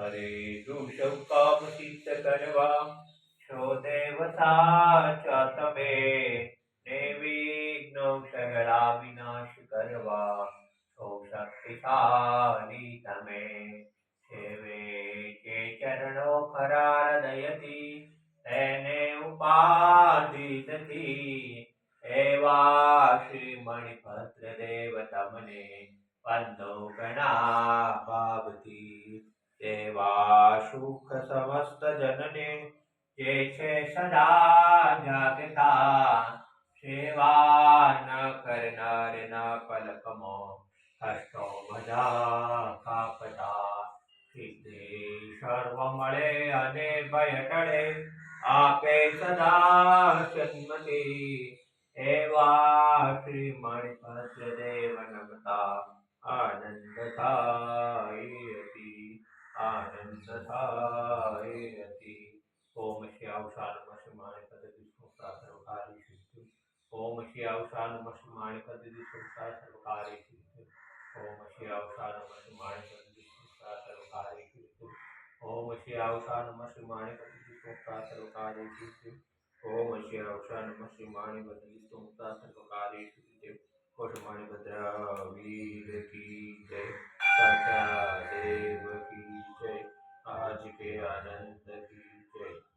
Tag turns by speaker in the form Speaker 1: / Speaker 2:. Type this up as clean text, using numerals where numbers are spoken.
Speaker 1: કરે દુષ કામ સિદ્ધ કરવા છો દેવતા ચ તમે ને વિઘ્નો સગળા વિનાશ કરવા છો શક્તિશાળી તમે સેવે જે ચરણો ખરા હૃદયથી તેને ઉપાધિ નથી એવા શ્રી મણિભદ્ર દેવ તમને વંદો ગણા ભાવથી દેવા સુખ સમસ્ત જનને જે છે સદા જાગતા સેવા ન કરનાર ના પલકમો હસ્તો બધા કાપતા સિદ્ધિ સર્વ મળે અને ભય ટળે આપે સદા સન્મતિ એવા શ્રી મણિભદ્ર દેવ નમતા આનંદ થાય આનંદ થાય ઓમ શ્યાવશાન મસમાણ પદતિ સંસ્થા સર્વકારી સિદ્ધિ ઓમ શ્યાવશાન મસમાણ પદતિ સંસ્થા સર્વકારી સિદ્ધિ ઓમ શ્યાવશાન મસમાણ પદતિ સંસ્થા સર્વકારી સિદ્ધિ ઓમ શ્યાવશાન મસમાણ પદતિ સંસ્થા સર્વકારી સિદ્ધિ ઓમ શ્યાવશાન મસમાણ પદતિ સંસ્થા સર્વકારી સિદ્ધિ કોટમાણી ભદ્ર વીર કી જય સાચા દેવ की जय आज के आनंद की जय।